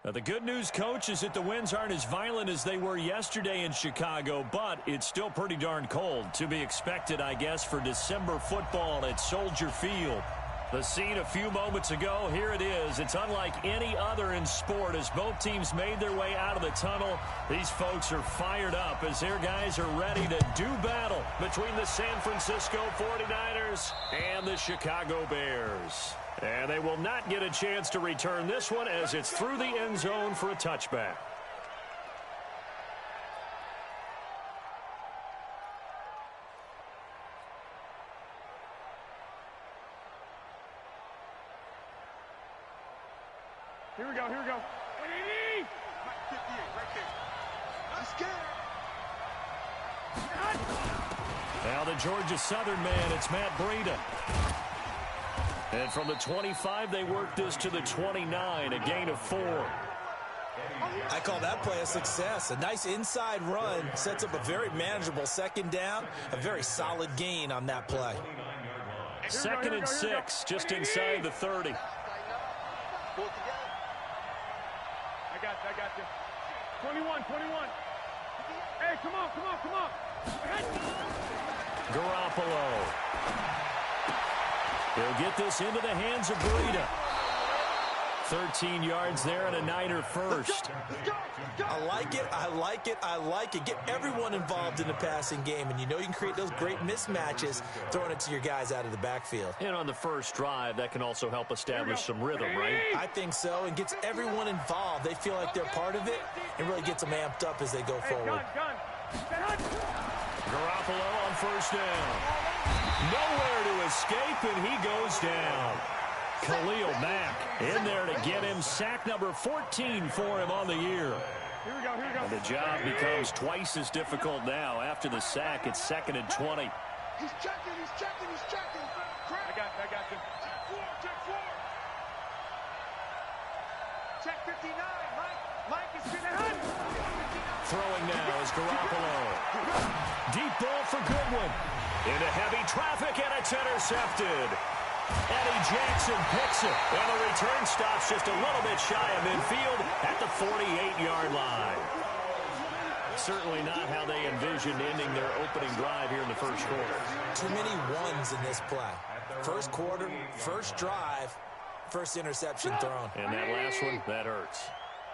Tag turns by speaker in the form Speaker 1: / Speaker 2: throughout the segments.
Speaker 1: Now, the good news, Coach, is that the winds aren't as violent as they were yesterday in Chicago, but it's still pretty darn cold. To be expected, I guess, for December football at Soldier Field. The scene a few moments ago, here it is. It's unlike any other in sport as both teams made their way out of the tunnel. These folks are fired up as their guys are ready to do battle between the San Francisco 49ers and the Chicago Bears. And they will not get a chance to return this one as it's through the end zone for a touchback.
Speaker 2: Here we go, here we go. 180! 58, right there. Let's get it.
Speaker 1: Now the Georgia Southern man, it's Matt Breida. And from the 25, they work this to the 29, a gain of 4.
Speaker 3: I call that play a success. A nice inside run sets up a very manageable second down, a very solid gain on that play.
Speaker 1: Second and 6, just inside the 30.
Speaker 2: I got you. 21. Hey, come on.
Speaker 1: Garoppolo. He'll get this into the hands of Breida. 13 yards there and a Niner first.
Speaker 3: I like it. Get everyone involved in the passing game, and you know you can create those great mismatches throwing it to your guys out of the backfield.
Speaker 1: And on the first drive, that can also help establish some rhythm, right?
Speaker 3: I think so, and gets everyone involved. They feel like they're part of it, and really gets them amped up as they go forward.
Speaker 1: Garoppolo on first down. Nowhere to escape, and he goes down. Khalil Mack in there to get him sack number 14 for him on the year.
Speaker 2: Here we go.
Speaker 1: And the job becomes twice as difficult now. After the sack, it's 2nd and 20.
Speaker 2: He's checking. I got you. Check 4. Check 59. Mike is in the head.
Speaker 1: Throwing now is Garoppolo. Deep ball for Goodwin. Into heavy traffic, and it's intercepted. Eddie Jackson picks it, and the return stops just a little bit shy of midfield at the 48-yard line. Certainly not how they envisioned ending their opening drive here in the first quarter.
Speaker 3: Too many ones in this play. First quarter, first drive, first interception thrown.
Speaker 1: And that last one, that hurts.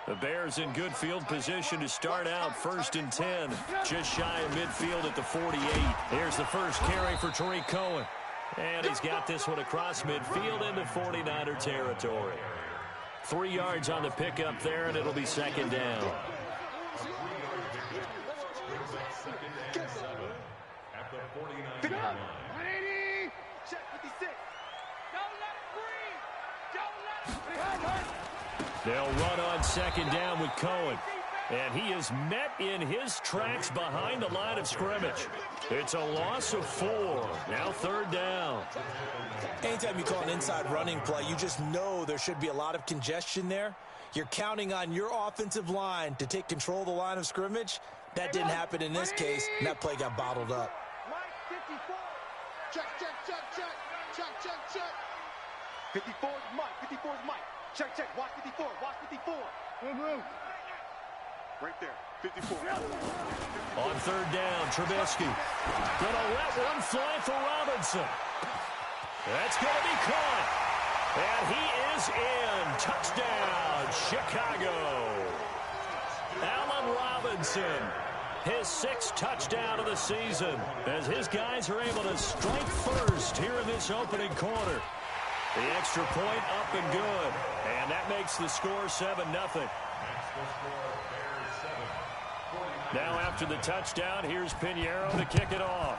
Speaker 1: The Bears in good field position to start out 1st and 10, just shy of midfield at the 48. Here's the first carry for Tariq Cohen. And he's got this one across midfield into 49er territory. 3 yards on the pickup there, and it'll be 2nd down. They'll run on 2nd down with Cohen. And he is met in his tracks behind the line of scrimmage. It's a loss of 4. Now 3rd down.
Speaker 3: Anytime you call an inside running play, you just know there should be a lot of congestion there. You're counting on your offensive line to take control of the line of scrimmage. That didn't happen in this case, and that play got bottled up.
Speaker 2: Mike, 54. Check. 54 is Mike. 54 is Mike. Check. Watch 54. Right there, 54.
Speaker 1: On 3rd down, Trubisky. Gonna let one fly for Robinson. That's gonna be caught. And he is in. Touchdown, Chicago. Allen Robinson, his 6th touchdown of the season, as his guys are able to strike first here in this opening quarter. The extra point up and good. And that makes the score 7-0. Now after the touchdown, here's Pinheiro to kick it off.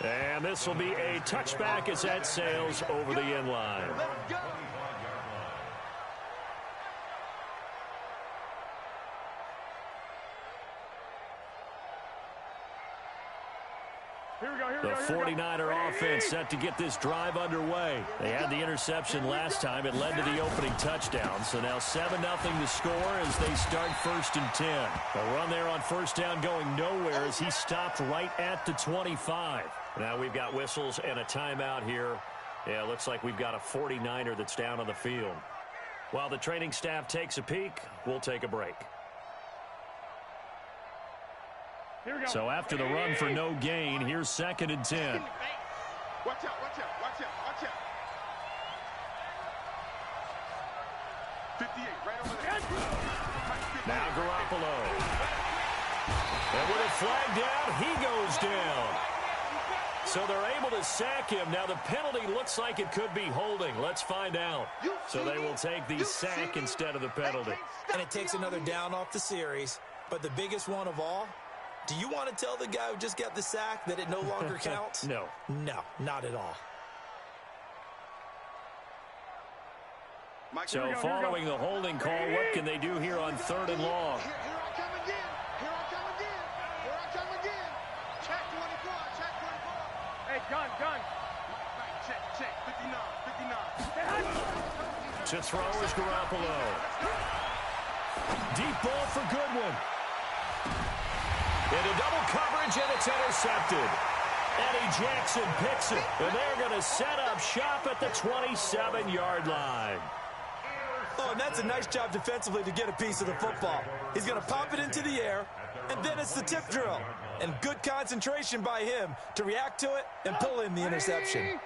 Speaker 1: And this will be a touchback as that sails over the end line. The 49er offense set to get this drive underway. They had the interception last time. It led to the opening touchdown. So now 7-0 to score as they start 1st and 10. A run there on 1st down going nowhere as he stopped right at the 25. Now we've got whistles and a timeout here Yeah, it looks like we've got a 49er that's down on the field. While the training staff takes a peek, we'll take a break. So after the run for no gain, here's 2nd and 10.
Speaker 2: Watch out, watch out, watch out, watch out. 58, right over there.
Speaker 1: Now Garoppolo. And with it flagged out, he goes down. So they're able to sack him. Now the penalty looks like it could be holding. Let's find out. So they will take the sack instead of the penalty.
Speaker 3: And it takes another down off the series. But the biggest one of all, do you want to tell the guy who just got the sack that it no longer counts?
Speaker 1: No.
Speaker 3: No, not at all.
Speaker 1: So following the holding call, what can they do here on 3rd and long?
Speaker 2: Here I come again. Here I come again. Here I come again. Check 24. Check 24.
Speaker 4: Hey, gun.
Speaker 2: Check. 59.
Speaker 1: To throw is Garoppolo. Deep ball for Goodwin. Into double coverage, and it's intercepted. Eddie Jackson picks it, and they're going to set up shop at the 27-yard line.
Speaker 3: Oh, and that's a nice job defensively to get a piece of the football. He's going to pop it into the air, and then it's the tip drill. And good concentration by him to react to it and pull in the interception.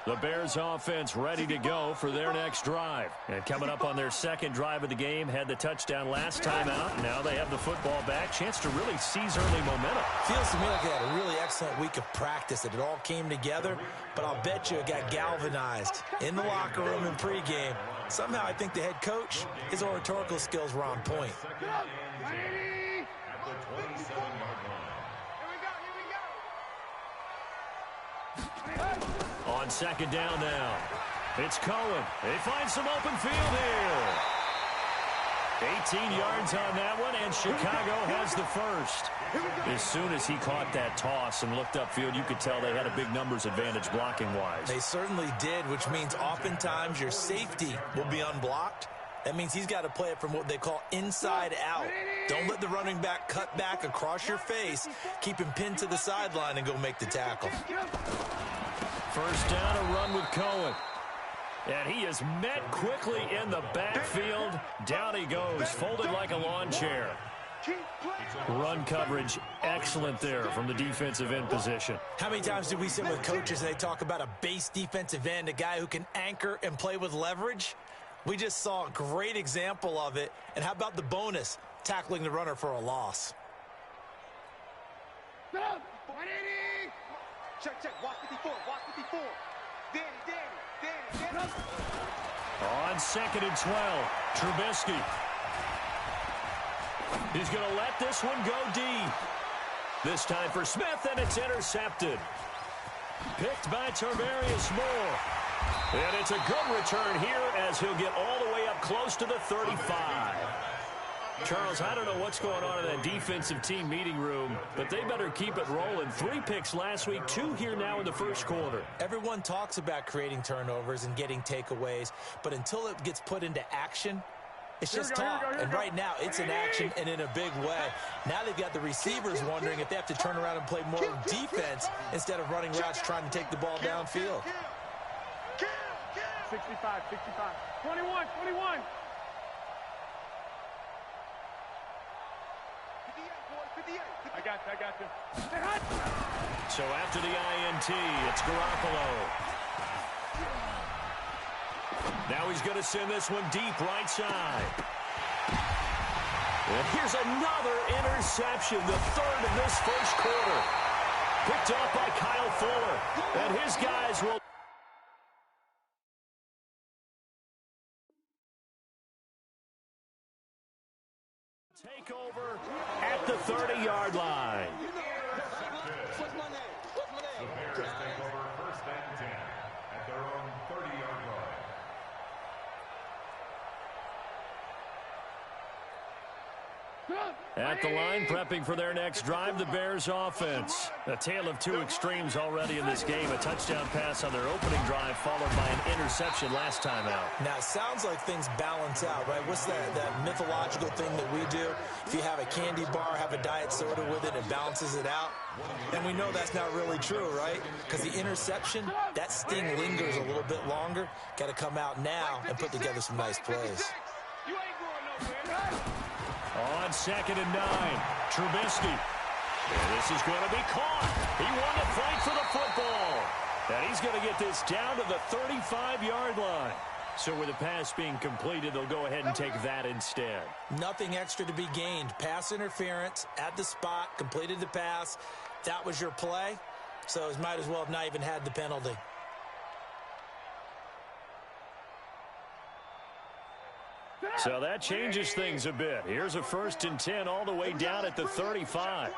Speaker 1: The Bears offense ready to go for their next drive. And coming up on their 2nd drive of the game, had the touchdown last time out. Now they have the football back. Chance to really seize early momentum.
Speaker 3: Feels to me like they had a really excellent week of practice. It all came together, but I'll bet you it got galvanized in the locker room in pregame. Somehow I think the head coach, his oratorical skills were on point.
Speaker 1: On 2nd down now, it's Cohen. They find some open field here. 18 yards on that one, and Chicago has the first. As soon as he caught that toss and looked upfield, you could tell they had a big numbers advantage blocking-wise.
Speaker 3: They certainly did, which means oftentimes your safety will be unblocked. That means he's got to play it from what they call inside out. Don't let the running back cut back across your face. Keep him pinned to the sideline and go make the tackle.
Speaker 1: First down, a run with Cohen. And he is met quickly in the backfield. Down he goes, folded like a lawn chair. Run coverage, excellent there from the defensive end position.
Speaker 3: How many times do we sit with coaches and they talk about a base defensive end, a guy who can anchor and play with leverage? We just saw a great example of it. And how about the bonus, tackling the runner for a loss?
Speaker 2: Check. Watch 54. Danny.
Speaker 1: On 2nd and 12, Trubisky. He's going to let this one go deep. This time for Smith, and it's intercepted. Picked by Tarvarius Moore. And it's a good return here as he'll get all the way up close to the 35. Charles, I don't know what's going on in that defensive team meeting room, but they better keep it rolling. 3 picks last week, 2 here now in the first quarter.
Speaker 3: Everyone talks about creating turnovers and getting takeaways, but until it gets put into action, it's just talk. And right now, it's in action and in a big way. Now they've got the receivers wondering if they have to turn around and play more defense instead of running routes trying to take the ball downfield.
Speaker 4: 65. 21.
Speaker 2: 58.
Speaker 4: I got you.
Speaker 1: So after the INT, it's Garoppolo. Now he's going to send this one deep right side. And here's another interception, the 3rd of this first quarter. Picked up by Kyle Fuller. And his guys will take over at the 30-yard line.
Speaker 2: What's my name?
Speaker 5: The Bears take over 1st and 10 at their own 30-yard line.
Speaker 1: At the line, prepping for their next drive, the Bears offense. A tale of two extremes already in this game. A touchdown pass on their opening drive, followed by an interception last time out.
Speaker 3: Now, it sounds like things balance out, right? What's that mythological thing that we do? If you have a candy bar, have a diet soda with it, it balances it out. And we know that's not really true, right? Because the interception, that sting lingers a little bit longer. Got to come out now and put together some nice plays.
Speaker 4: You ain't going nowhere.
Speaker 1: On 2nd and 9, Trubisky. And this is going to be caught. He won the fight for the football. And he's going to get this down to the 35-yard line. So with the pass being completed, they'll go ahead and take that instead.
Speaker 3: Nothing extra to be gained. Pass interference at the spot, completed the pass. That was your play. So it might as well have not even had the penalty.
Speaker 1: So that changes things a bit. Here's a 1st and 10 all the way down at the 35.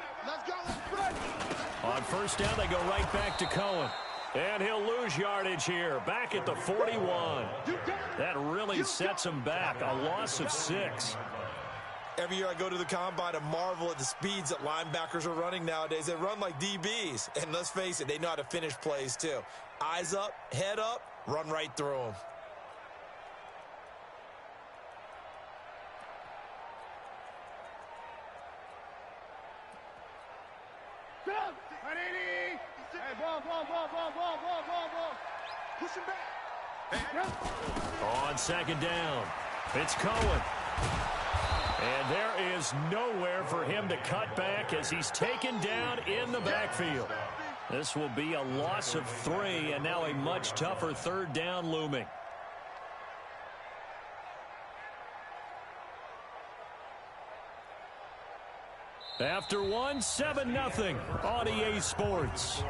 Speaker 1: On 1st down, they go right back to Cohen. And he'll lose yardage here, back at the 41. That really sets him back, a loss of 6.
Speaker 3: Every year I go to the combine and marvel at the speeds that linebackers are running nowadays. They run like DBs. And let's face it, they know how to finish plays too. Eyes up, head up, run right through them.
Speaker 2: Push him back.
Speaker 1: On 2nd down, it's Cohen. And there is nowhere for him to cut back as he's taken down in the backfield. This will be a loss of 3, and now a much tougher 3rd down looming. After 1, 7-0 on EA Sports.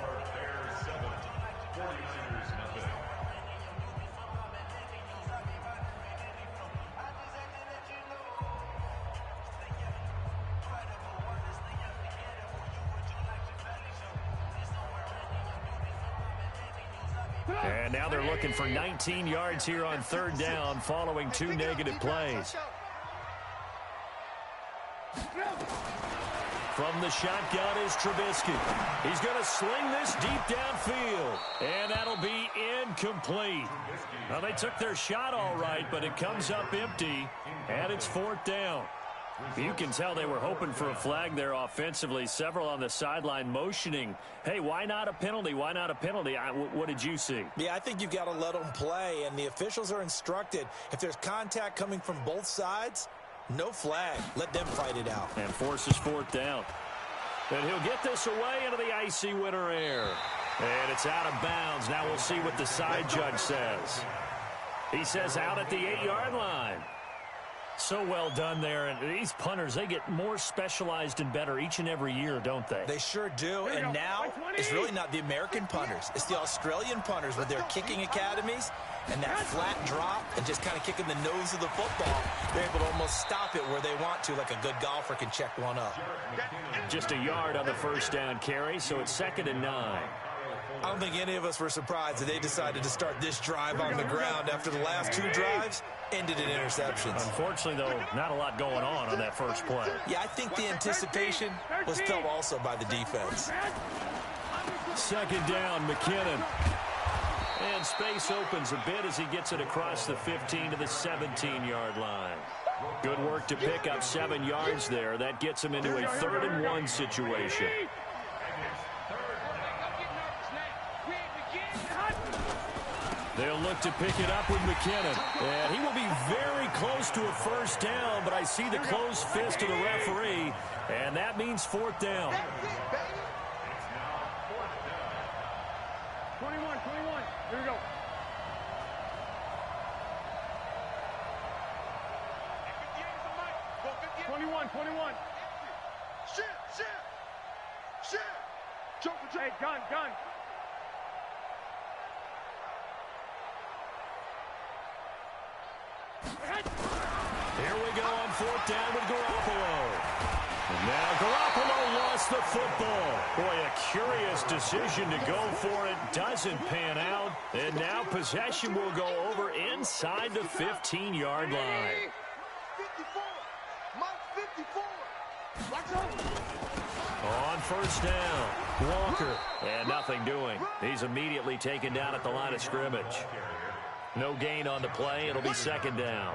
Speaker 1: And now they're looking for 19 yards here on 3rd down following 2 negative plays. From the shotgun is Trubisky. He's going to sling this deep downfield, and that'll be incomplete. Well, they took their shot all right, but it comes up empty, and it's 4th down. You can tell they were hoping for a flag there offensively. Several on the sideline motioning, hey, why not a penalty? Why not a penalty? What did you see?
Speaker 3: Yeah, I think you've got to let them play, and the officials are instructed. If there's contact coming from both sides, no flag. Let them fight it out.
Speaker 1: And forces 4th down. And he'll get this away into the icy winter air. And it's out of bounds. Now we'll see what the side judge says. He says out at the 8-yard line. So well done there. And these punters, they get more specialized and better each and every year, don't they?
Speaker 3: They sure do. And now it's really not the American punters. It's the Australian punters with their kicking academies and that flat drop and just kind of kicking the nose of the football. They're able to almost stop it where they want to, like a good golfer can check one up.
Speaker 1: Just a yard on the 1st down carry, so it's 2nd and 9.
Speaker 3: I don't think any of us were surprised that they decided to start this drive on the ground after the last 2 drives ended in interceptions.
Speaker 1: Unfortunately, though, not a lot going on that first play.
Speaker 3: Yeah, I think the anticipation was felt also by the defense.
Speaker 1: 2nd down, McKinnon. And space opens a bit as he gets it across the 15 to the 17-yard line. Good work to pick up 7 yards there. That gets him into a 3rd and 1 situation. They'll look to pick it up with McKinnon. And he will be very close to a 1st down, but I see the closed fist of the referee, and that means 4th down.
Speaker 4: 21. Here we go.
Speaker 2: Shit.
Speaker 4: Hey, gun.
Speaker 1: Here we go on 4th down with Garoppolo. And now Garoppolo lost the football. Boy, a curious decision to go for it. Doesn't pan out. And now possession will go over inside the 15-yard line.
Speaker 2: Mike 54. Watch out.
Speaker 1: On first down, Walker. And nothing doing. He's immediately taken down at the line of scrimmage. No gain on the play. It'll be second down.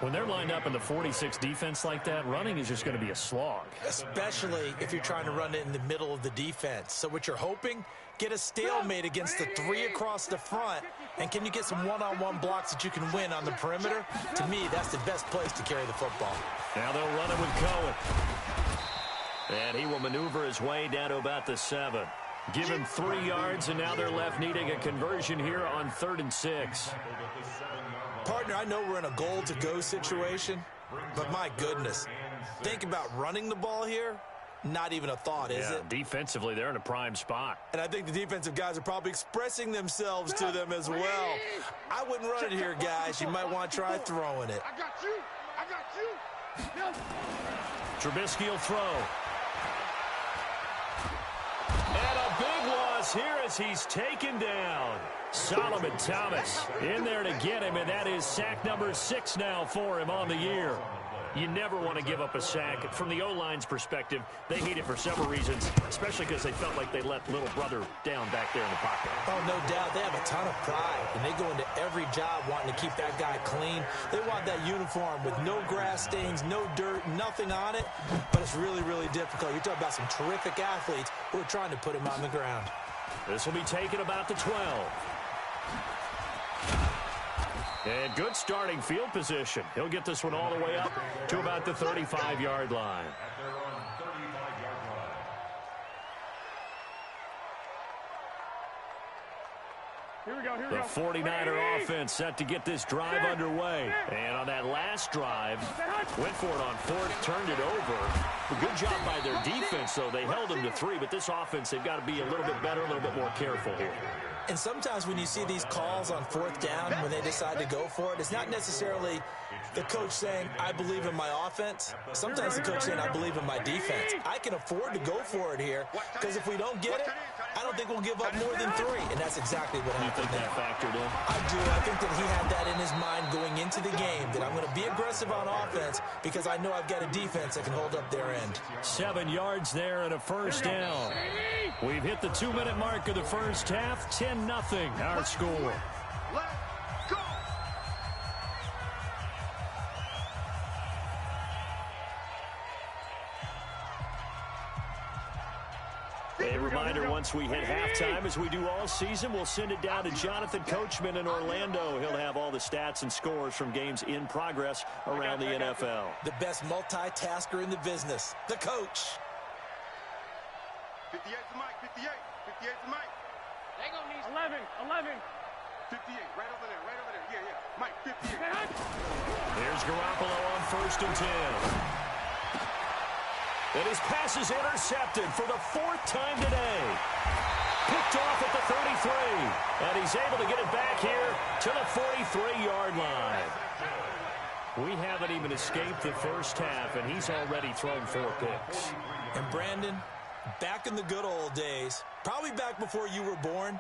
Speaker 1: When they're lined up in the 46 defense like that, running is just going to be a slog.
Speaker 3: Especially if you're trying to run it in the middle of the defense. So what you're hoping, get a stalemate against the three across the front. And can you get some one-on-one blocks that you can win on the perimeter? To me, that's the best place to carry the football.
Speaker 1: Now they'll run it with Cohen. And he will maneuver his way down to about the 7. Give him 3 yards, and now they're left needing a conversion here on 3rd and 6.
Speaker 3: Partner, I know we're in a goal-to-go situation, but my goodness, think about running the ball here. Not even a thought, is it?
Speaker 1: Defensively, they're in a prime spot.
Speaker 3: And I think the defensive guys are probably expressing themselves to them as well. I wouldn't run it here, guys. You might want to try throwing it.
Speaker 2: I got you. I got you.
Speaker 1: Trubisky will throw. And a big loss here as he's taken down. Solomon Thomas in there to get him, and that is sack number 6 now for him on the year. You never want to give up a sack. From the O-line's perspective, they hate it for several reasons, especially because they felt like they let little brother down back there in the pocket.
Speaker 3: Oh, no doubt. They have a ton of pride, and they go into every job wanting to keep that guy clean. They want that uniform with no grass stains, no dirt, nothing on it, but it's really, really difficult. You're talking about some terrific athletes who are trying to put him on the ground.
Speaker 1: This will be taken about the 12. And good starting field position. He'll get this one all the way up to about the 35-yard line.
Speaker 5: At their own 35-yard line.
Speaker 4: Here we go, here we
Speaker 1: The
Speaker 4: go.
Speaker 1: 49er offense set to get this drive underway. And on that last drive, went for it on 4th, turned it over. A good job by their defense, though. They held them to 3, but this offense, they've got to be a little bit better, a little bit more careful here.
Speaker 3: And sometimes when you see these calls on 4th down, when they decide to go for it, it's not necessarily the coach saying, I believe in my offense. Sometimes the coach saying, I believe in my defense. I can afford to go for it here, because if we don't get it, I don't think we'll give up more than 3. And that's exactly what happened
Speaker 1: That
Speaker 3: there.
Speaker 1: factored in.
Speaker 3: I do. I think that he had that in his mind going into the game, that I'm going to be aggressive on offense because I know I've got a defense that can hold up their end.
Speaker 1: 7 yards there and a first down. We've hit the 2-minute mark of the first half. 10-0 our score.
Speaker 2: Let's go.
Speaker 1: A reminder, once we hit halftime, as we do all season, we'll send it down to Jonathan Coachman in Orlando. He'll have all the stats and scores from games in progress around the NFL.
Speaker 3: The best multitasker in the business, the coach.
Speaker 2: 58 to Mike. 58. 58 to Mike.
Speaker 4: 11, 11.
Speaker 2: 58. Right over there. Right over there. Yeah, yeah. Mike, 58.
Speaker 1: Here's Garoppolo on 1st and 10. And his pass is intercepted for the 4th time today. Picked off at the 33. And he's able to get it back here to the 43-yard line. We haven't even escaped the first half, and he's already thrown 4 picks.
Speaker 3: And Brandon, back in the good old days, probably back before you were born,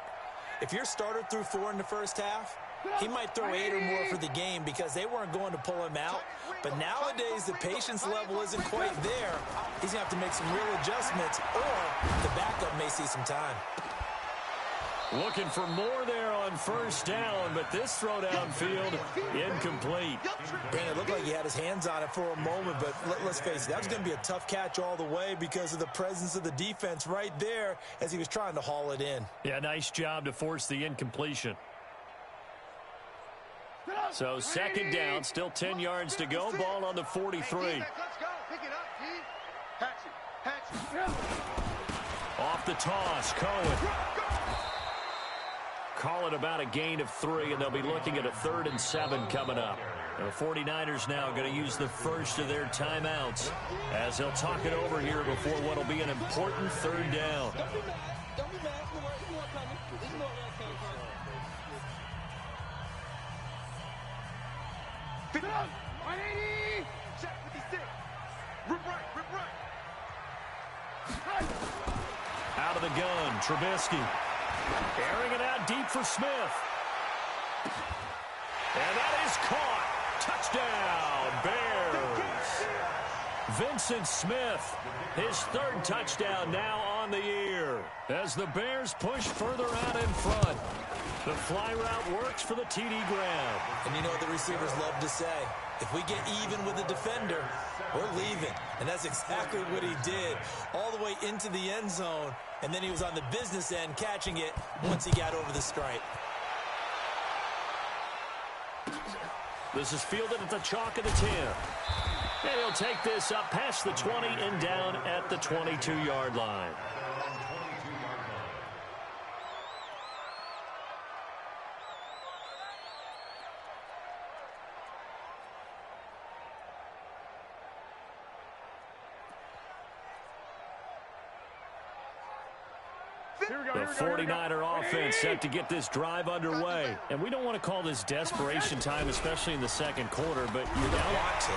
Speaker 3: if your starter threw 4 in the first half, he might throw 8 or more for the game because they weren't going to pull him out. But nowadays, the patience level isn't quite there. He's going to have to make some real adjustments, or the backup may see some time.
Speaker 1: Looking for more there on first down, but this throw downfield incomplete.
Speaker 3: Brandon, it looked like he had his hands on it for a moment, but let's face it, that was going to be a tough catch all the way because of the presence of the defense right there as he was trying to haul it in.
Speaker 1: Yeah, nice job to force the incompletion. So 2nd down, still 10 yards to go. Ball on the 43.
Speaker 2: Let's go. Pick it up, T. Hatch it.
Speaker 1: Off the toss, Cohen. Call it about a gain of 3, and they'll be looking at a 3rd and 7 coming up. And the 49ers now going to use the first of their timeouts as they'll talk it over here before what will be an important 3rd down.
Speaker 6: Don't be mad. You know coming. This is where that came from.
Speaker 2: 180. Check 56. Rip right. Rip right.
Speaker 1: Out of the gun, Trubisky. Airing it out deep for Smith. And that is caught. Touchdown, Bears. Vincent Smith, his third touchdown now on the year as the Bears push further out in front. The fly route works for the TD grab.
Speaker 3: And you know what the receivers love to say? If we get even with the defender, we're leaving. And that's exactly what he did, all the way into the end zone. And then he was on the business end catching it once he got over the stripe.
Speaker 1: This is fielded at the chalk of the 10. And he'll take this up past the 20 and down at the 22-yard line. The 49er offense set to get this drive underway. And we don't want to call this desperation time, especially in the second quarter, but you don't want to.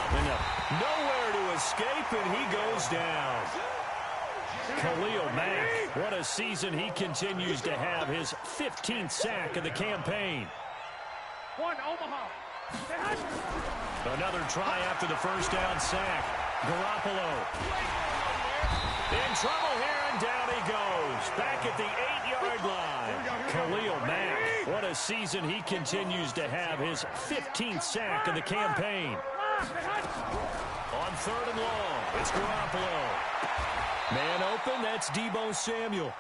Speaker 1: Nowhere to escape, and he goes down. Khalil Mack, what a season he continues to have, his 15th sack of the campaign.
Speaker 4: One, Omaha.
Speaker 1: Another try after the first down sack. Garoppolo in trouble here, and down he goes. Back at the 8-yard line. Khalil Mack, what a season he continues to have, his 15th sack of the campaign. On third and long, it's Garoppolo. Man open, that's Deebo Samuel.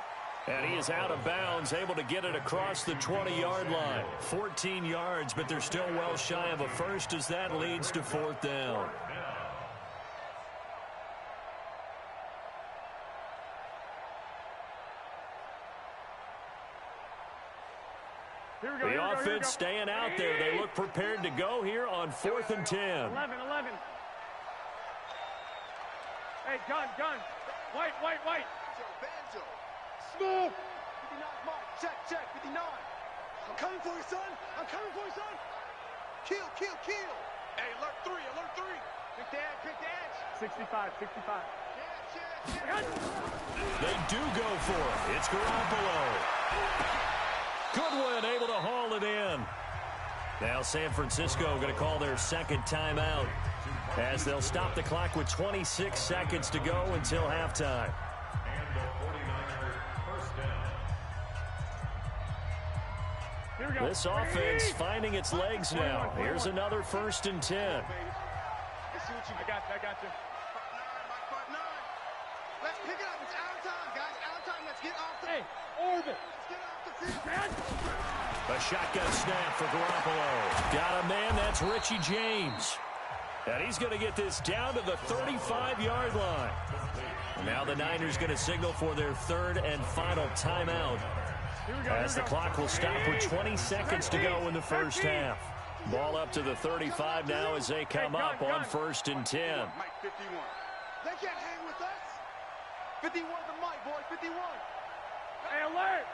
Speaker 1: And he is out of bounds, able to get it across the 20-yard line. 14 yards, but they're still well shy of a first as that leads to fourth down. The offense staying out there. They look prepared to go here on 4th and 10.
Speaker 4: 11. Hey, gun. White.
Speaker 2: Banjo. Smooth. 59 mark. Check. 59. I'm coming for you, son. Kill. Hey, alert 3. Pick the edge.
Speaker 4: 65.
Speaker 1: They do go for it. It's Garoppolo. Goodwin able to haul it in. Now San Francisco going to call their second timeout as they'll stop the clock with 26 seconds to go until halftime.
Speaker 5: And the 49er first down.
Speaker 1: This offense finding its legs now. Here's another 1st and 10.
Speaker 4: I got you.
Speaker 2: 5-9. Let's pick it up. It's out of time, guys. Out of time. Let's get off the...
Speaker 4: Hey, orbit.
Speaker 2: Let's get off the field.
Speaker 1: A shotgun snap for Garoppolo. Got a man, that's Richie James. And he's going to get this down to the 35-yard line. Now the Niners going to signal for their third and final timeout as the clock will stop with 20 seconds to go in the first half. Ball up to the 35 now as they come up on 1st and 10.
Speaker 2: Mike 51. They can't hang with us. 51 the Mike, boy. 51.
Speaker 4: Hey, alert.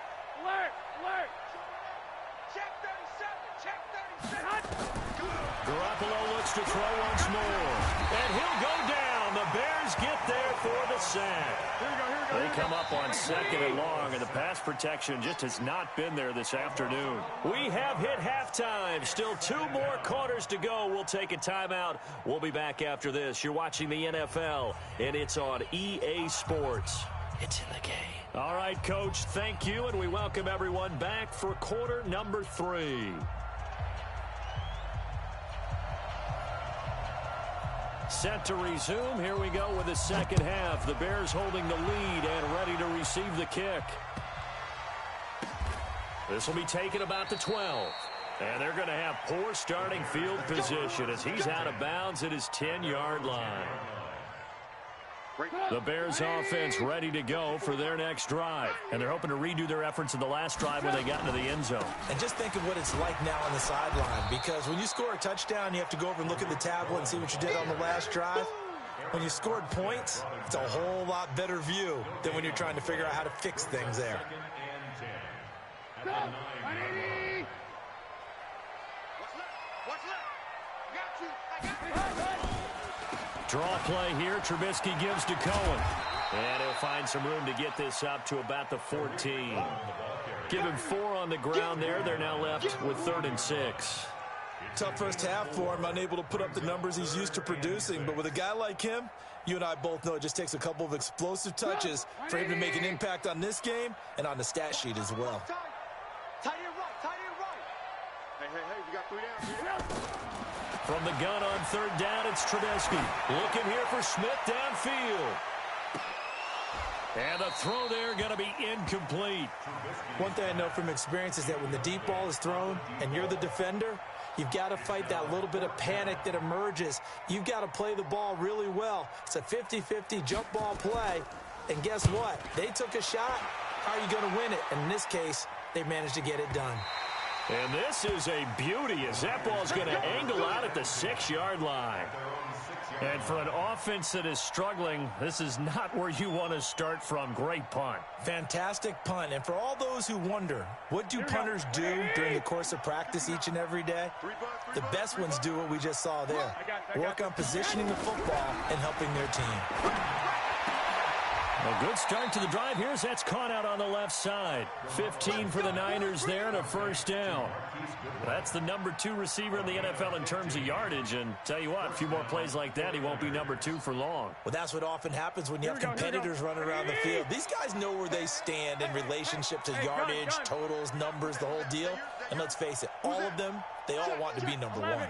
Speaker 2: Check 37.
Speaker 1: Garoppolo looks to throw once more. And he'll go down. The Bears get there for the sack. They come up on 2nd and long, and the pass protection just has not been there this afternoon. We have hit halftime. Still 2 more quarters to go. We'll take a timeout. We'll be back after this. You're watching the NFL, and it's on EA Sports. It's in the game. All right, Coach, thank you, and we welcome everyone back for quarter number 3. Set to resume. Here we go with the second half. The Bears holding the lead and ready to receive the kick. This will be taken about the 12. And they're going to have poor starting field position as he's out of bounds at his 10-yard line. The Bears offense ready to go for their next drive. And they're hoping to redo their efforts in the last drive when they got into the end zone.
Speaker 3: And just think of what it's like now on the sideline, because when you score a touchdown, you have to go over and look at the tablet and see what you did on the last drive. When you scored points, it's a whole lot better view than when you're trying to figure out how to fix things there.
Speaker 2: What's left? I got you.
Speaker 1: Draw play here. Trubisky gives to Cohen. And he'll find some room to get this up to about the 14. Give him 4 on the ground there. They're now left with 3rd and 6.
Speaker 3: Tough first half for him, unable to put up the numbers he's used to producing. But with a guy like him, you and I both know it just takes a couple of explosive touches for him to make an impact on this game and on the stat sheet as well.
Speaker 2: Tight end right, tight end right. Hey, we got 3 down.
Speaker 1: From the gun on third down, it's Trubisky. Looking here for Smith downfield. And the throw there going to be incomplete.
Speaker 3: One thing I know from experience is that when the deep ball is thrown and you're the defender, you've got to fight that little bit of panic that emerges. You've got to play the ball really well. It's a 50-50 jump ball play. And guess what? They took a shot. How are you going to win it? And in this case, they managed to get it done.
Speaker 1: And this is a beauty as that ball's going to angle out at the 6-yard line. And for an offense that is struggling, this is not where you want to start from. Great punt.
Speaker 3: Fantastic punt. And for all those who wonder, what do punters do during the course of practice each and every day? The best ones do what we just saw there. Work on positioning the football and helping their team.
Speaker 1: A good start to the drive here as that's caught out on the left side. 15 for the Niners there and a first down. That's the number 2 receiver in the NFL in terms of yardage. And tell you what, a few more plays like that, he won't be number 2 for long.
Speaker 3: Well, that's what often happens when you have competitors running around the field. These guys know where they stand in relationship to yardage, totals, numbers, the whole deal. And let's face it, all of them, they all want to be number 1.
Speaker 4: 11.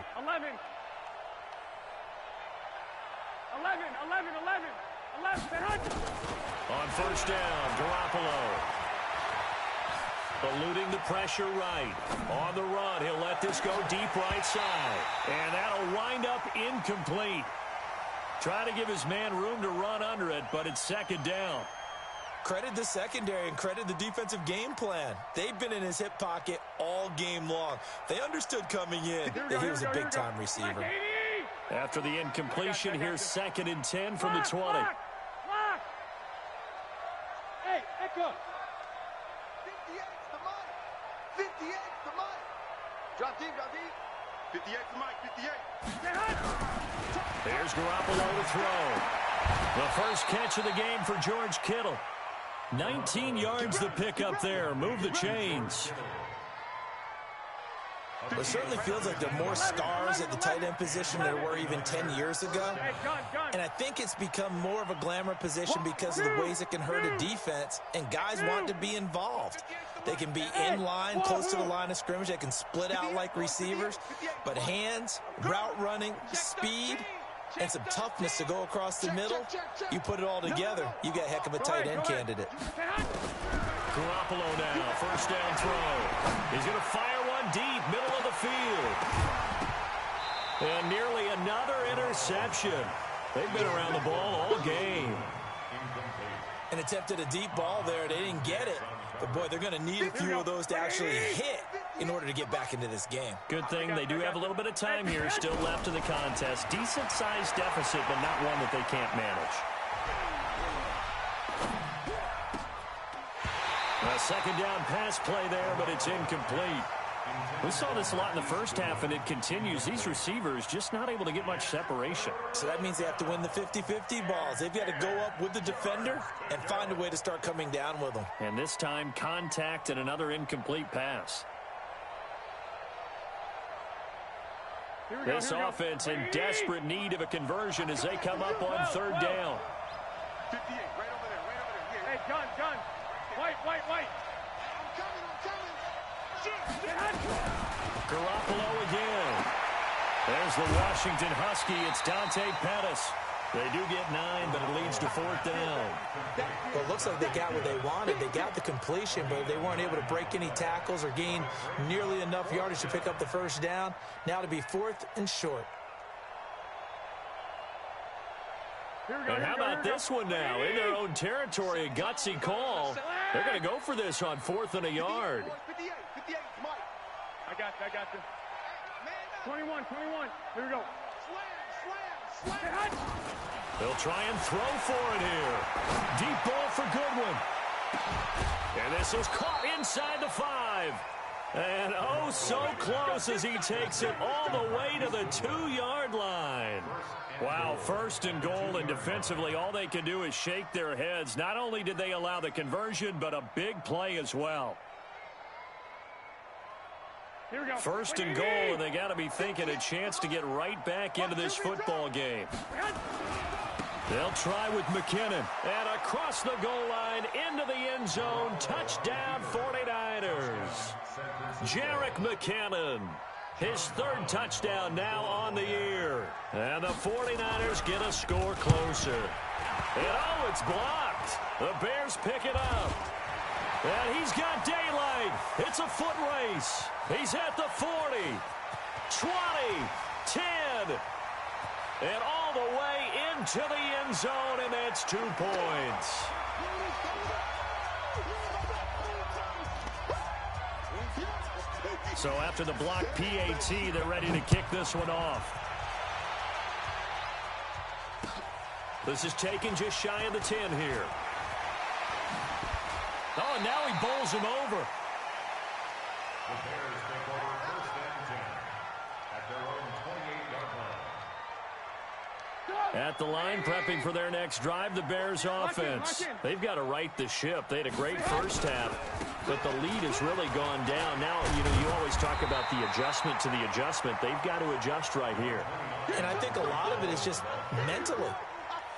Speaker 1: On first down, Garoppolo. Eluding the pressure right. On the run, he'll let this go deep right side. And that'll wind up incomplete. Try to give his man room to run under it, but it's second down.
Speaker 3: Credit the secondary and credit the defensive game plan. They've been in his hip pocket all game long. They understood coming in that he was a big-time receiver.
Speaker 1: After the incompletion, here's 2nd and 10 from the 20.
Speaker 4: Hey, Echo.
Speaker 2: 58 to Mike. 58 to Mike. Drop deep. 58 to Mike, 58.
Speaker 1: There's Garoppolo to throw. The first catch of the game for George Kittle. 19 yards the pickup there. Move the chains.
Speaker 3: It certainly feels like there are more stars at the tight end position than there were even 10 years ago. And I think it's become more of a glamour position because of the ways it can hurt a defense, and guys want to be involved. They can be in line, close to the line of scrimmage. They can split out like receivers. But hands, route running, speed, and some toughness to go across the middle, you put it all together, you got a heck of a tight end candidate.
Speaker 1: Garoppolo now, first down throw. He's going to fire one deep, middle of the field. And nearly another interception. They've been around the ball all game.
Speaker 3: An attempt at a deep ball there. They didn't get it. But, boy, they're going to need a few of those to actually hit in order to get back into this game.
Speaker 1: Good thing they do have a little bit of time here still left in the contest. Decent-sized deficit, but not one that they can't manage. A second down pass play there, but it's incomplete. We saw this a lot in the first half, and it continues. These receivers just not able to get much separation.
Speaker 3: So that means they have to win the 50-50 balls. They've got to go up with the defender and find a way to start coming down with them.
Speaker 1: And this time, contact and another incomplete pass. This offense in desperate need of a conversion as they come up on third down.
Speaker 2: 58, right over there.
Speaker 4: Hey, gun. White. I'm coming.
Speaker 1: Garoppolo again. There's the Washington Husky. It's Dante Pettis. They do get 9, but it leads to fourth down.
Speaker 3: Well, it looks like they got what they wanted. They got the completion, but they weren't able to break any tackles or gain nearly enough yardage to pick up the first down. Now to be 4th and short.
Speaker 1: And how about this one now? In their own territory, a gutsy call. They're going to go for this on 4th and a yard.
Speaker 2: 58, Mike.
Speaker 4: I got you. 21. Here we go.
Speaker 2: Slam.
Speaker 1: They'll try and throw for it here. Deep ball for Goodwin. And this is caught inside the 5. And oh, so close as he takes it all the way to the 2-yard line. Wow, 1st and goal, and defensively all they can do is shake their heads. Not only did they allow the conversion, but a big play as well.
Speaker 4: Here we go.
Speaker 1: First and goal, and they got to be thinking a chance to get right back into this football game. They'll try with McKinnon. And across the goal line, into the end zone. Touchdown, 49ers. Jerick McKinnon. His third touchdown now on the year. And the 49ers get a score closer. And oh, it's blocked. The Bears pick it up. And he's got daylight. It's a foot race. He's at the 40, 20, 10, and all the way into the end zone, and that's 2 points. So after the block PAT, they're ready to kick this one off. This is taken just shy of the 10 here. Oh, and now he bowls him over.
Speaker 5: The Bears take over first and 10 at their own 28-yard line.
Speaker 1: At the line, prepping for their next drive, the Bears offense. They've got to right the ship. They had a great first half, but the lead has really gone down. Now, you always talk about the adjustment to the adjustment. They've got to adjust right here.
Speaker 3: And I think a lot of it is just mentally.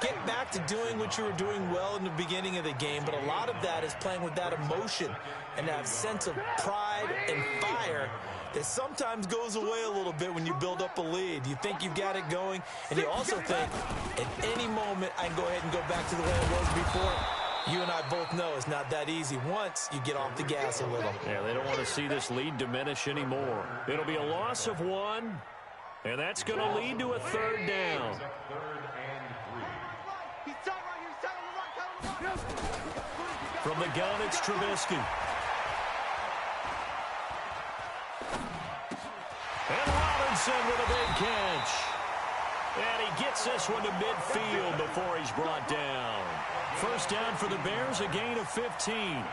Speaker 3: Get back to doing what you were doing well in the beginning of the game, but a lot of that is playing with that emotion and that sense of pride and fire that sometimes goes away a little bit when you build up a lead. You think you've got it going, and you also think at any moment I can go ahead and go back to the way it was before. You and I both know it's not that easy once you get off the gas a little.
Speaker 1: Yeah, they don't want to see this lead diminish anymore. It'll be a loss of 1, and that's going to lead to a third down. From the gun, it's Trubisky. And Robinson with a big catch. And he gets this one to midfield before he's brought down. First down for the Bears, a gain of 15.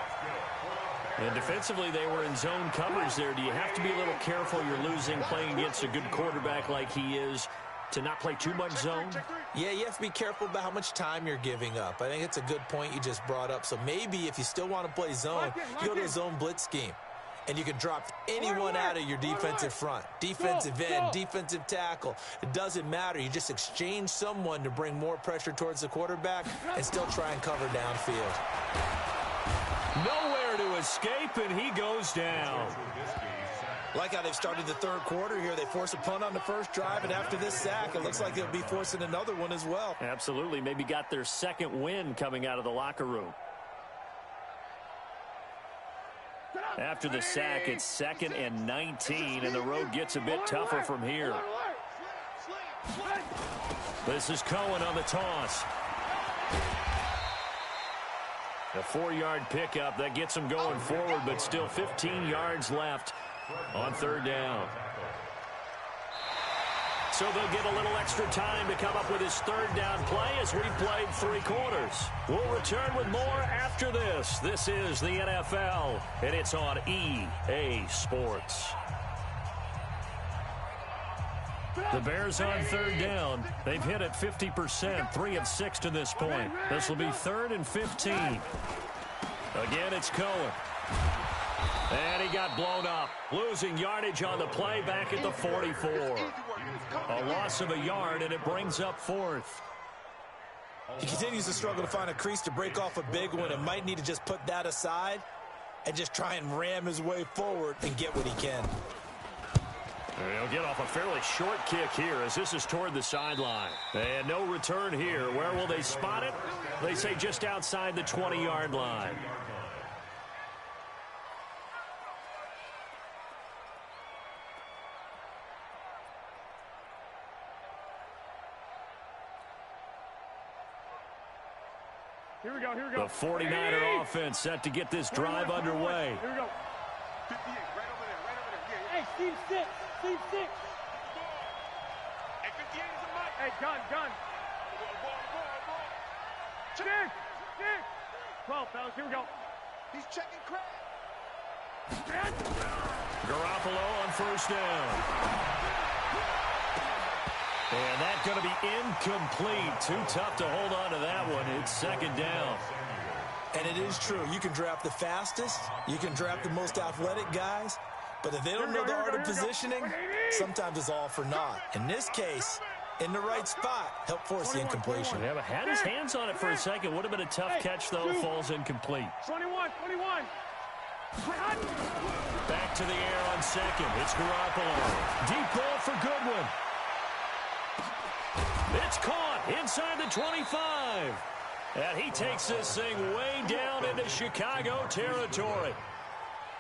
Speaker 1: And defensively, they were in zone coverage there. Do you have to be a little careful? You're losing playing against a good quarterback like he is, to not play too much zone?
Speaker 3: Yeah, you have to be careful about how much time you're giving up. I think it's a good point you just brought up. So maybe if you still want to play zone, you go to a zone blitz scheme. And you can drop anyone out of your defensive front. Defensive end, defensive tackle. It doesn't matter. You just exchange someone to bring more pressure towards the quarterback and still try and cover downfield.
Speaker 1: Nowhere to escape, and he goes down.
Speaker 3: Like how they've started the third quarter here. They force a punt on the first drive, and after this sack, it looks like they'll be forcing another one as well.
Speaker 1: Absolutely. Maybe got their second win coming out of the locker room. After the sack, it's 2nd and 19, and the road gets a bit tougher from here. This is Cohen on the toss. A 4-yard pickup. That gets him going forward, but still 15 yards left on third down. So they'll get a little extra time to come up with his third down play as we've played 3 quarters. We'll return with more after this. This is the NFL, and it's on EA Sports. The Bears on third down. They've hit it 50%, 3 of 6 to this point. This will be 3rd and 15. Again, it's Cohen. And he got blown up. Losing yardage on the play back at the 44. A loss of a yard, and it brings up 4th.
Speaker 3: He continues to struggle to find a crease to break off a big one and might need to just put that aside and just try and ram his way forward and get what he can.
Speaker 1: He'll get off a fairly short kick here as this is toward the sideline. And no return here. Where will they spot it? They say just outside the 20-yard line.
Speaker 4: Here we go, here we go.
Speaker 1: The 49er offense set to get this drive underway.
Speaker 4: Here we go.
Speaker 2: 58, right over there.
Speaker 6: Hey, Steve 6. Steve 6.
Speaker 2: Hey, 58 is a mic.
Speaker 4: Hey, gun. Dig. 12, fellas, here we go.
Speaker 2: He's checking Craig.
Speaker 1: Garoppolo on first down. And that's going to be incomplete. Too tough to hold on to that one. It's 2nd down.
Speaker 3: And it is true. You can draft the fastest. You can draft the most athletic guys. But if they don't know the art of positioning, sometimes it's all for naught. In this case, in the right spot, help force the incompletion.
Speaker 1: Yeah, but had his hands on it for a second. Would have been a tough catch, though. Falls incomplete.
Speaker 4: 21.
Speaker 1: Back to the air on second. It's Garoppolo. Deep ball for Goodwin. It's caught inside the 25. And he takes this thing way down into Chicago territory.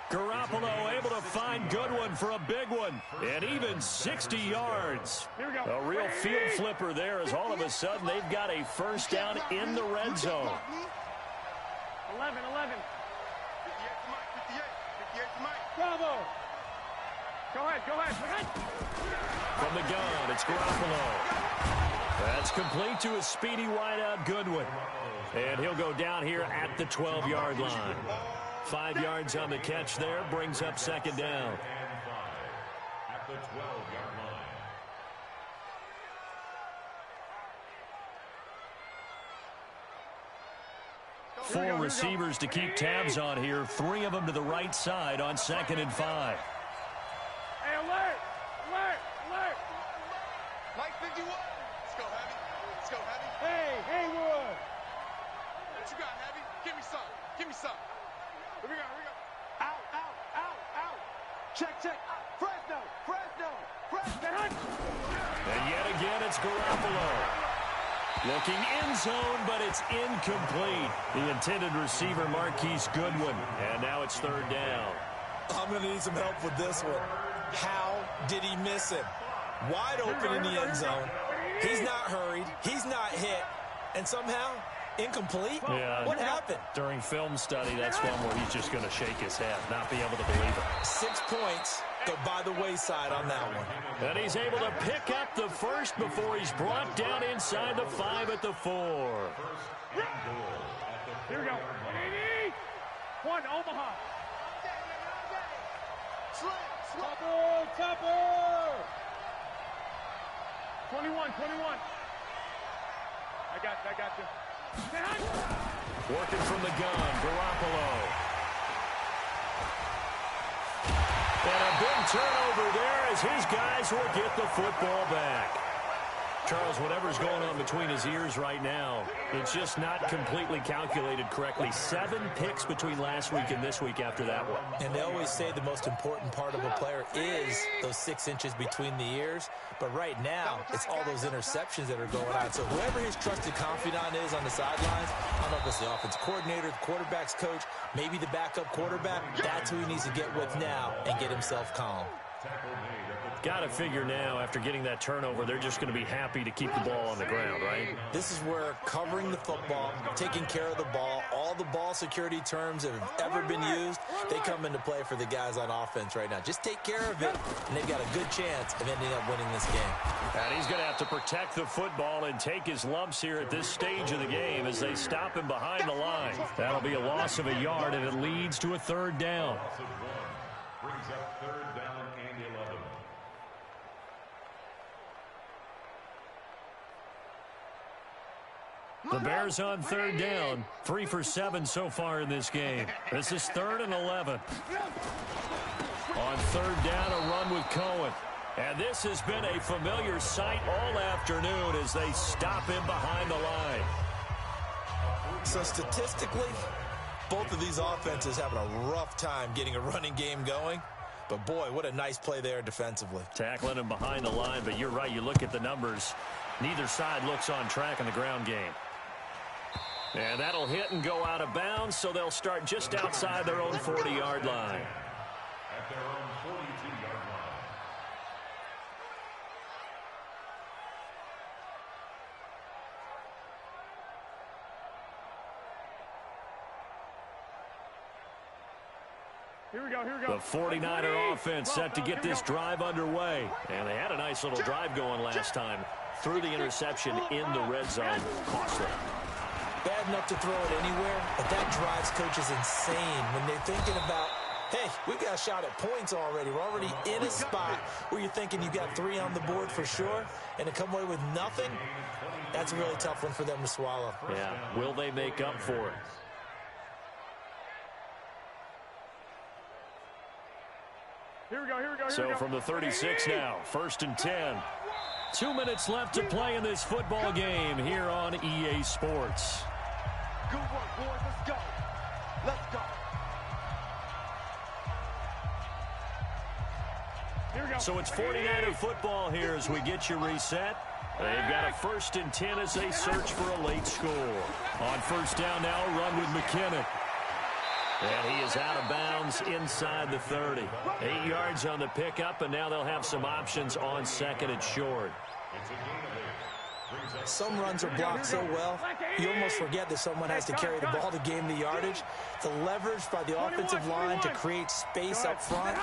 Speaker 1: Garoppolo able to find Goodwin for a big one. And even 60 yards. A real field flipper there as all of a sudden they've got a first down in the red zone.
Speaker 4: 11.
Speaker 2: 58 to Mike.
Speaker 4: Bravo. Go ahead.
Speaker 1: From the gun, it's Garoppolo. That's complete to a speedy wideout Goodwin. And he'll go down here at the 12-yard line. 5 yards on the catch there, brings up second down.
Speaker 5: At the 12-yard line.
Speaker 1: 4 receivers to keep tabs on here. 3 of them to the right side on 2nd and 5.
Speaker 4: Hey, alert.
Speaker 2: Mike 51. Let's go, Heavy.
Speaker 4: Hey, Haywood.
Speaker 2: What you got, Heavy? Give me some. Here we go.
Speaker 6: Out. Check. Fresno.
Speaker 1: And yet again, it's Garoppolo. Looking end zone, but it's incomplete. The intended receiver, Marquise Goodwin. And now it's 3rd down.
Speaker 3: I'm going to need some help with this one. How did he miss it? Wide open in the end zone. He's not hurried. He's not hit. And somehow, incomplete?
Speaker 1: Yeah.
Speaker 3: What happened?
Speaker 1: During film study, that's one where he's just going to shake his head, not be able to believe it.
Speaker 3: 6 points go by the wayside on that one.
Speaker 1: And he's able to pick up the first before he's brought down inside the 5 at the 4.
Speaker 4: Here we go. 1, Omaha. Topper. 21. I got you.
Speaker 1: Working from the gun, Garoppolo. And a big turnover there as his guys will get the football back. Charles, whatever's going on between his ears right now, it's just not completely calculated correctly. 7 picks between last week and this week after that one.
Speaker 3: And they always say the most important part of a player is those 6 inches between the ears. But right now, it's all those interceptions that are going on. So whoever his trusted confidant is on the sidelines, I don't know if it's the offense coordinator, the quarterback's coach, maybe the backup quarterback, that's who he needs to get with now and get himself calm.
Speaker 1: Got to figure now, after getting that turnover, they're just going to be happy to keep the ball on the ground, right?
Speaker 3: This is where covering the football, taking care of the ball, all the ball security terms that have ever been used, they come into play for the guys on offense right now. Just take care of it, and they've got a good chance of ending up winning this game.
Speaker 1: And he's going to have to protect the football and take his lumps here at this stage of the game as they stop him behind the line. That'll be a loss of a yard, and it leads to a 3rd down.
Speaker 5: Brings up 3rd down and 11.
Speaker 1: The Bears on 3rd down. 3 for 7 so far in this game. This is 3rd and 11. On 3rd down, a run with Cohen. And this has been a familiar sight all afternoon as they stop him behind the line.
Speaker 3: So statistically, both of these offenses having a rough time getting a running game going. But boy, what a nice play there defensively.
Speaker 1: Tackling him behind the line, but you're right. You look at the numbers. Neither side looks on track in the ground game. And that'll hit and go out of bounds, so they'll start just outside their own 40-yard line.
Speaker 5: At their own 42-yard line.
Speaker 4: Here we go.
Speaker 1: The 49er offense set to get this drive underway. And they had a nice little drive going last time. Threw the interception in the red zone. Costly.
Speaker 3: Bad enough to throw it anywhere, but that drives coaches insane when they're thinking about, hey, we've got a shot at points already. We're already in a spot where you're thinking you got 3 on the board for sure, and to come away with nothing, that's a really tough one for them to swallow.
Speaker 1: Yeah, will they make up for it?
Speaker 4: Here
Speaker 1: So from the 36 now, 1st and 10. 2 minutes left to play in this football game here on EA Sports.
Speaker 2: Good work, boys. Let's go. Let's go.
Speaker 4: Here we go.
Speaker 1: So it's 49er football here as we get you reset. They've got a 1st and 10 as they search for a late score. On 1st down now, a run with McKinnon. And he is out of bounds inside the 30. 8 yards on the pickup, and now they'll have some options on 2nd and short.
Speaker 3: Some runs are blocked so well, you almost forget that someone has to carry the ball to gain the yardage. The leverage by the offensive line to create space up front,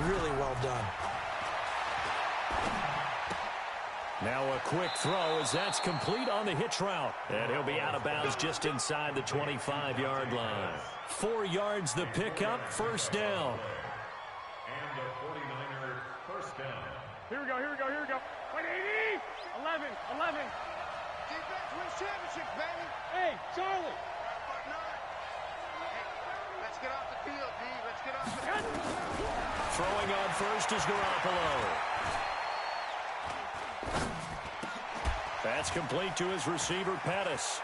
Speaker 3: really well done.
Speaker 1: Now a quick throw as that's complete on the hitch route. And he'll be out of bounds just inside the 25-yard line. 4 yards the pickup, 1st down.
Speaker 5: And the 49er 1st down.
Speaker 4: Here we go. 180. 11.
Speaker 2: Defense wins championships, baby.
Speaker 4: Hey, Charlie.
Speaker 2: Let's get off the field, D. Let's get off the field.
Speaker 1: Throwing on 1st is Garoppolo. That's complete to his receiver, Pettis.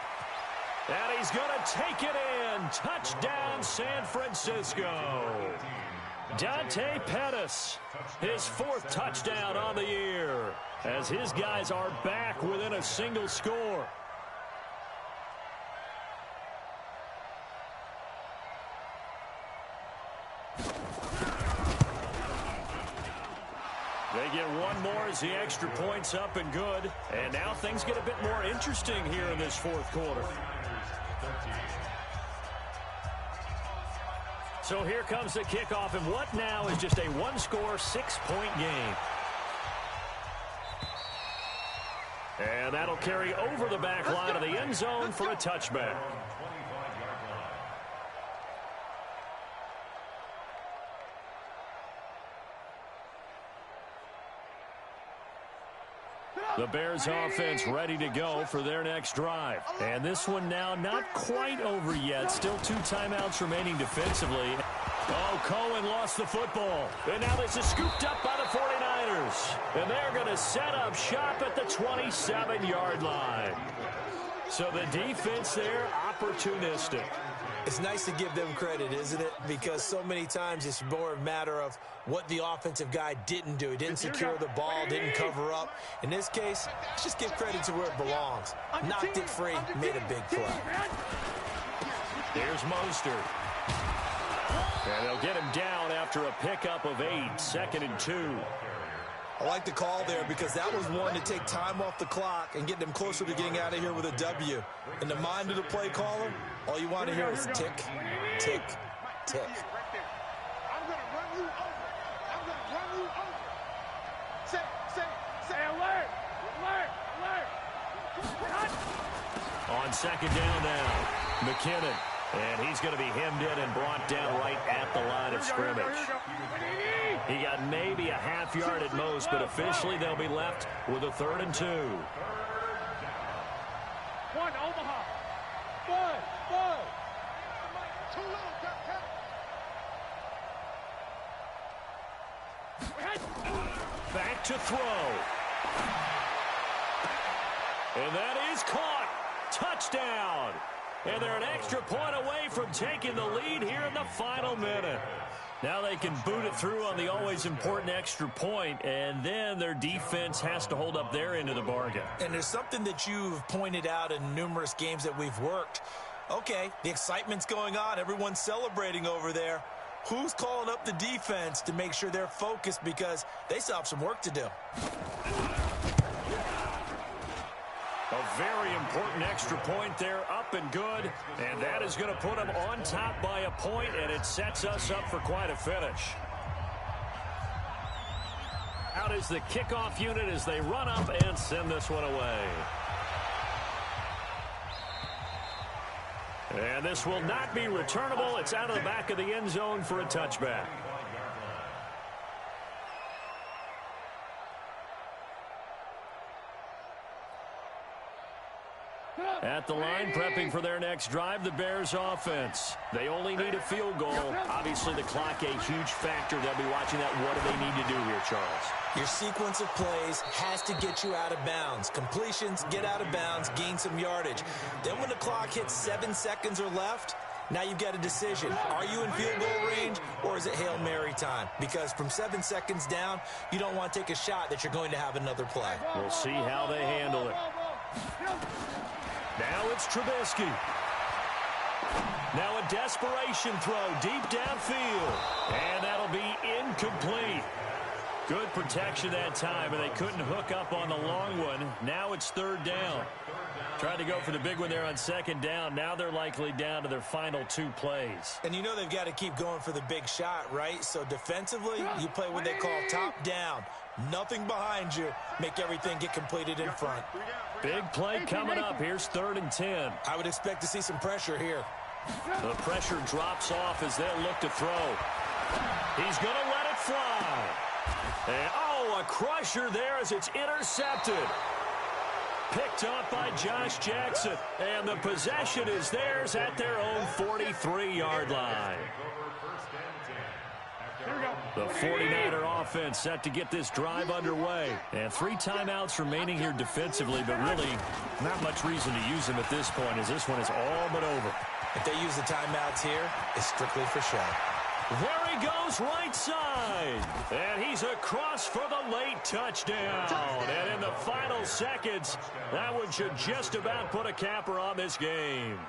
Speaker 1: And he's going to take it in. Touchdown, San Francisco. Dante Pettis, his 4th touchdown on the year, as his guys are back within a single score. They get one more as the extra point's up and good. And now things get a bit more interesting here in this 4th quarter. So here comes the kickoff, and what now is just a 1-score, 6-point game. And that'll carry over the back line of the end zone for a touchback. The Bears offense ready to go for their next drive. And this one now not quite over yet. Still 2 timeouts remaining defensively. Oh, Cohen lost the football. And now this is scooped up by the 49ers. And they're going to set up shop at the 27-yard line. So the defense there, opportunistic.
Speaker 3: It's nice to give them credit, isn't it? Because so many times it's more a matter of what the offensive guy didn't do. He didn't secure the ball, didn't cover up. In this case, let's just give credit to where it belongs. Knocked it free, made a big play.
Speaker 1: Here's Mostert. And they'll get him down after a pickup of 8, 2nd and 2.
Speaker 3: I like the call there because that was one to take time off the clock and get them closer to getting out of here with a W. In the mind of the play caller, all you want to hear is tick, tick, tick.
Speaker 2: I'm going to run you over. I'm going to run you over. Say,
Speaker 4: alert.
Speaker 1: On 2nd down now, McKinnon. And he's going to be hemmed in and brought down right at the line of scrimmage. He got maybe a half yard at most, but officially they'll be left with a 3rd and 2.
Speaker 4: 1, Omaha. Bud.
Speaker 2: too little,
Speaker 1: Back to throw. And that is caught. Touchdown. And they're an extra point away from taking the lead here in the final minute. Now they can boot it through on the always important extra point, and then their defense has to hold up their end of the bargain.
Speaker 3: And there's something that you've pointed out in numerous games that we've worked. Okay, the excitement's going on. Everyone's celebrating over there. Who's calling up the defense to make sure they're focused because they still have some work to do?
Speaker 1: A very important extra point there, up and good. And that is going to put them on top by a point, and it sets us up for quite a finish. Out is the kickoff unit as they run up and send this one away. And this will not be returnable. It's out of the back of the end zone for a touchback. At the line, prepping for their next drive, the Bears offense. They only need a field goal. Obviously, the clock a huge factor. They'll be watching that. What do they need to do here, Charles?
Speaker 3: Your sequence of plays has to get you out of bounds. Completions, get out of bounds, gain some yardage. Then when the clock hits 7 seconds or left, now you've got a decision. Are you in field goal range, or is it Hail Mary time? Because from 7 seconds down, you don't want to take a shot that you're going to have another play.
Speaker 1: We'll see how they handle it. Now it's Trubisky. Now a desperation throw deep downfield. And that'll be incomplete. Good protection that time, and they couldn't hook up on the long one. Now it's 3rd down. Tried to go for the big one there on 2nd down. Now they're likely down to their final 2 plays.
Speaker 3: And you know they've got to keep going for the big shot, right? So defensively, you play what they call top down. Nothing behind you. Make everything get completed in front.
Speaker 1: Big play coming up. Here's 3rd and 10.
Speaker 3: I would expect to see some pressure here.
Speaker 1: The pressure drops off as they'll look to throw. He's going to let it fly. And, a crusher there as it's intercepted. Picked up by Josh Jackson. And the possession is theirs at their own 43-yard line. The 49er offense set to get this drive underway. And 3 timeouts remaining here defensively, but really not much reason to use them at this point as this one is all but over.
Speaker 3: If they use the timeouts here, it's strictly for show.
Speaker 1: There he goes, right side. And he's across for the late touchdown. And in the final seconds, that one should just about put a capper on this game.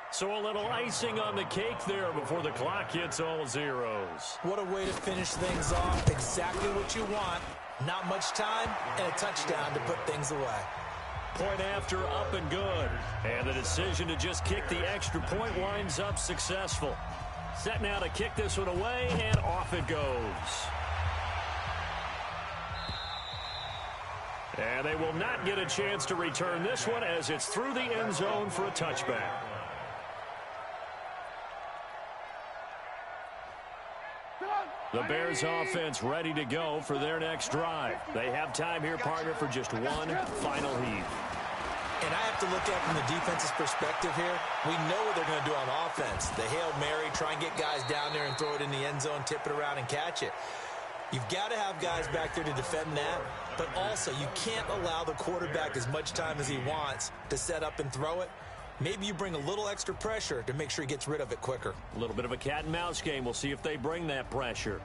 Speaker 1: So a little icing on the cake there before the clock hits all zeros.
Speaker 3: What a way to finish things off. Exactly what you want. Not much time and a touchdown to put things away.
Speaker 1: Point after, up and good. And the decision to just kick the extra point winds up successful. Set now to kick this one away, and off it goes. And they will not get a chance to return this one as it's through the end zone for a touchback. The Bears offense ready to go for their next drive. They have time here, partner, for just one final heave.
Speaker 3: And I have to look at it from the defense's perspective here. We know what they're going to do on offense. The Hail Mary, try and get guys down there and throw it in the end zone, tip it around and catch it. You've got to have guys back there to defend that, but also you can't allow the quarterback as much time as he wants to set up and throw it. Maybe you bring a little extra pressure to make sure he gets rid of it quicker.
Speaker 1: A little bit of a cat and mouse game. We'll see if they bring that pressure.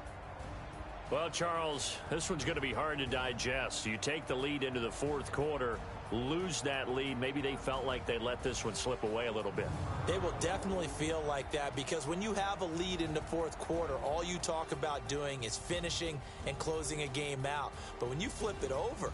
Speaker 1: Well, Charles, this one's going to be hard to digest. You take the lead into the 4th quarter, lose that lead. Maybe they felt like they let this one slip away a little bit.
Speaker 3: They will definitely feel like that because when you have a lead in the 4th quarter, all you talk about doing is finishing and closing a game out. But when you flip it over,